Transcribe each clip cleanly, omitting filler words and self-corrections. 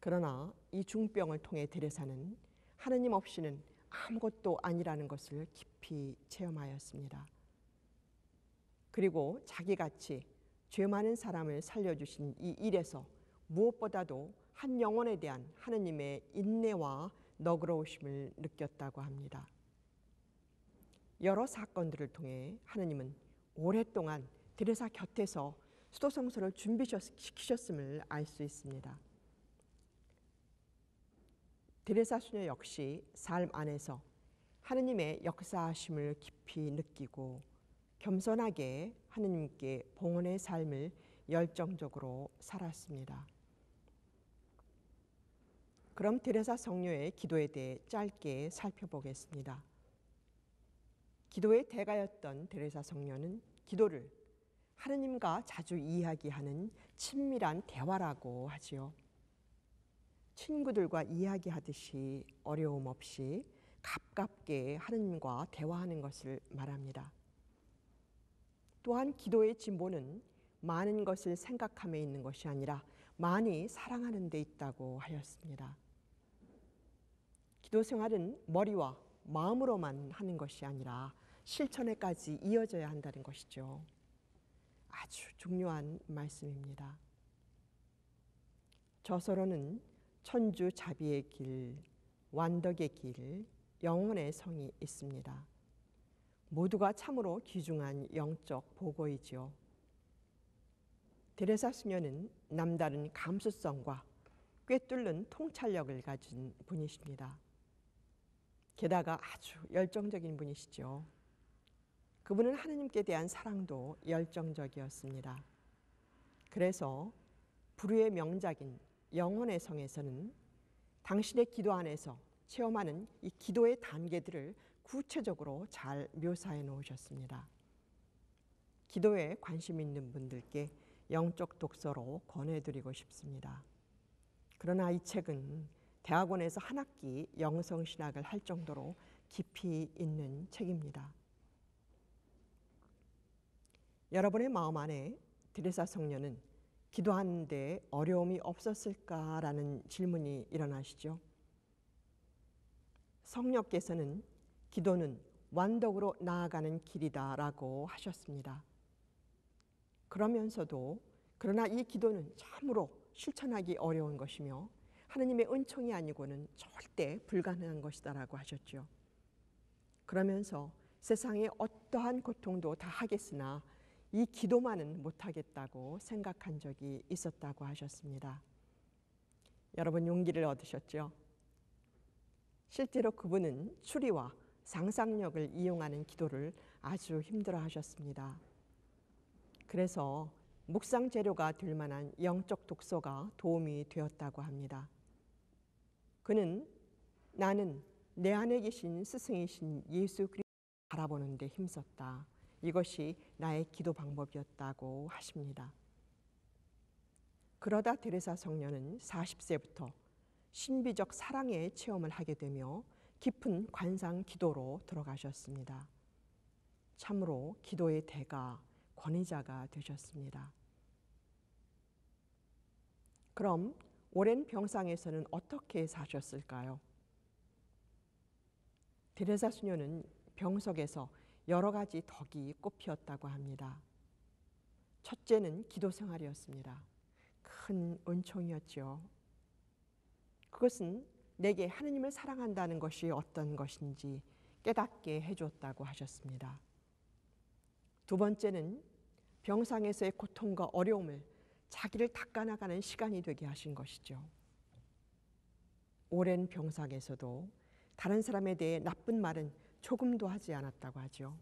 그러나 이 중병을 통해 데레사는 하느님 없이는 아무것도 아니라는 것을 깊이 체험하였습니다. 그리고 자기같이 죄 많은 사람을 살려주신 이 일에서 무엇보다도 한 영혼에 대한 하느님의 인내와 너그러우심을 느꼈다고 합니다. 여러 사건들을 통해 하느님은 오랫동안 데레사 곁에서 수도성서를 준비시키셨음을 알 수 있습니다. 데레사 수녀 역시 삶 안에서 하느님의 역사하심을 깊이 느끼고 겸손하게 하느님께 봉헌의 삶을 열정적으로 살았습니다. 그럼 데레사 성녀의 기도에 대해 짧게 살펴보겠습니다. 기도의 대가였던 데레사 성녀는 기도를 하느님과 자주 이야기하는 친밀한 대화라고 하지요. 친구들과 이야기하듯이 어려움 없이 가깝게 하느님과 대화하는 것을 말합니다. 또한 기도의 진보는 많은 것을 생각함에 있는 것이 아니라 많이 사랑하는 데 있다고 하였습니다. 기도 생활은 머리와 마음으로만 하는 것이 아니라 실천에까지 이어져야 한다는 것이죠. 아주 중요한 말씀입니다. 저서로는 천주 자비의 길, 완덕의 길, 영혼의 성이 있습니다. 모두가 참으로 귀중한 영적 보고이지요. 데레사 수녀는 남다른 감수성과 꿰뚫는 통찰력을 가진 분이십니다. 게다가 아주 열정적인 분이시죠. 그분은 하느님께 대한 사랑도 열정적이었습니다. 그래서 불후의 명작인 영혼의 성에서는 당신의 기도 안에서 체험하는 이 기도의 단계들을 구체적으로 잘 묘사해 놓으셨습니다. 기도에 관심 있는 분들께 영적 독서로 권해드리고 싶습니다. 그러나 이 책은 대학원에서 한 학기 영성신학을 할 정도로 깊이 있는 책입니다. 여러분의 마음 안에 데레사 성녀는 기도하는데 어려움이 없었을까라는 질문이 일어나시죠. 성녀께서는 기도는 완덕으로 나아가는 길이다라고 하셨습니다. 그러면서도 그러나 이 기도는 참으로 실천하기 어려운 것이며 하느님의 은총이 아니고는 절대 불가능한 것이다라고 하셨죠. 그러면서 세상의 어떠한 고통도 다 하겠으나 이 기도만은 못하겠다고 생각한 적이 있었다고 하셨습니다. 여러분 용기를 얻으셨죠? 실제로 그분은 추리와 상상력을 이용하는 기도를 아주 힘들어 하셨습니다. 그래서 묵상 재료가 될 만한 영적 독서가 도움이 되었다고 합니다. 그는 나는 내 안에 계신 스승이신 예수 그리스도를 바라보는 데 힘썼다. 이것이 나의 기도 방법이었다고 하십니다. 그러다 데레사 성녀는 40세부터 신비적 사랑의 체험을 하게 되며 깊은 관상 기도로 들어가셨습니다. 참으로 기도의 대가, 권위자가 되셨습니다. 그럼 오랜 병상에서는 어떻게 사셨을까요? 데레사 수녀는 병석에서 여러 가지 덕이 꽃피었다고 합니다. 첫째는 기도 생활이었습니다. 큰 은총이었죠. 그것은 내게 하느님을 사랑한다는 것이 어떤 것인지 깨닫게 해줬다고 하셨습니다. 두 번째는 병상에서의 고통과 어려움을 자기를 닦아나가는 시간이 되게 하신 것이죠. 오랜 병상에서도 다른 사람에 대해 나쁜 말은 조금도 하지 않았다고 하죠.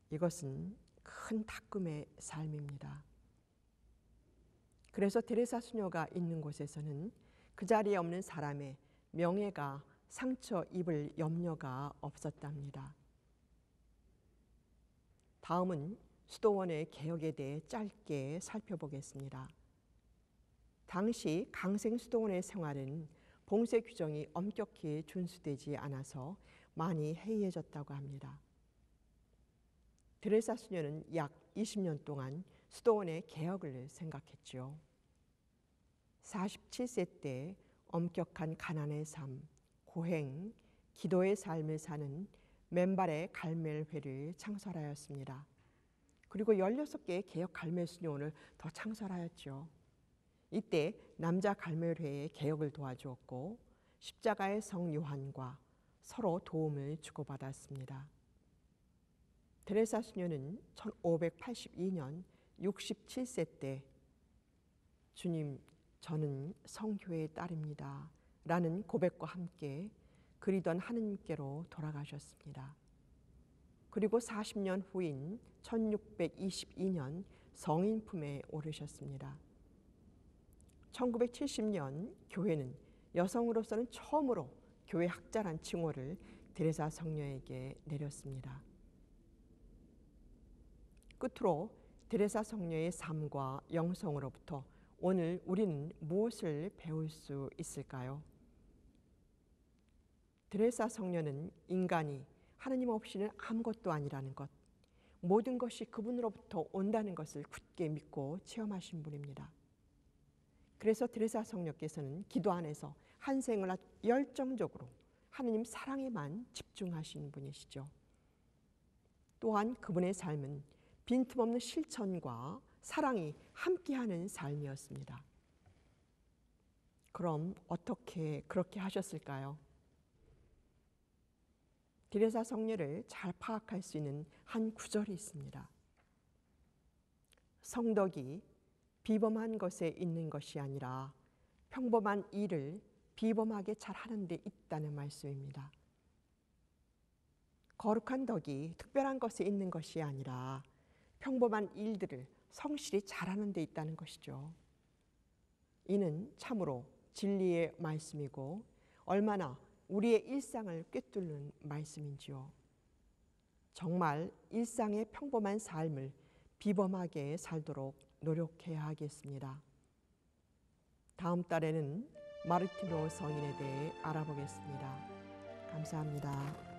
이것은 큰 닦음의 삶입니다. 그래서 데레사 수녀가 있는 곳에서는 그 자리에 없는 사람의 명예가 상처 입을 염려가 없었답니다. 다음은 수도원의 개혁에 대해 짧게 살펴보겠습니다. 당시 강생 수도원의 생활은 봉쇄 규정이 엄격히 준수되지 않아서 많이 해이해졌다고 합니다. 데레사 수녀는 약 20년 동안 수도원의 개혁을 생각했지요. 47세 때 엄격한 가난의 삶, 고행, 기도의 삶을 사는 맨발의 갈멜회를 창설하였습니다. 그리고 16개의 개혁 갈멜 수녀원을 더 창설하였죠. 이때 남자 갈멜회의 개혁을 도와주었고 십자가의 성 요한과 서로 도움을 주고받았습니다. 테레사 수녀는 1582년 67세 때 주님, 저는 성교의 딸입니다 라는 고백과 함께 그리던 하느님께로 돌아가셨습니다. 그리고 40년 후인 1622년 성인 품에 오르셨습니다. 1970년 교회는 여성으로서는 처음으로 교회 학자란 칭호를 테레사 성녀에게 내렸습니다. 끝으로 테레사 성녀의 삶과 영성으로부터 오늘 우리는 무엇을 배울 수 있을까요? 테레사 성녀는 인간이 하나님 없이는 아무것도 아니라는 것, 모든 것이 그분으로부터 온다는 것을 굳게 믿고 체험하신 분입니다. 그래서 테레사 성녀께서는 기도 안에서 한 생을 아주 열정적으로 하나님 사랑에만 집중하신 분이시죠. 또한 그분의 삶은 빈틈없는 실천과 사랑이 함께하는 삶이었습니다. 그럼 어떻게 그렇게 하셨을까요? 테레사 성녀를 잘 파악할 수 있는 한 구절이 있습니다. 성덕이 비범한 것에 있는 것이 아니라 평범한 일을 비범하게 잘하는 데 있다는 말씀입니다. 거룩한 덕이 특별한 것에 있는 것이 아니라 평범한 일들을 성실히 잘하는 데 있다는 것이죠. 이는 참으로 진리의 말씀이고 얼마나 우리의 일상을 꿰뚫는 말씀인지요. 정말 일상의 평범한 삶을 비범하게 살도록 노력해야 하겠습니다. 다음 달에는 마르티노 성인에 대해 알아보겠습니다. 감사합니다.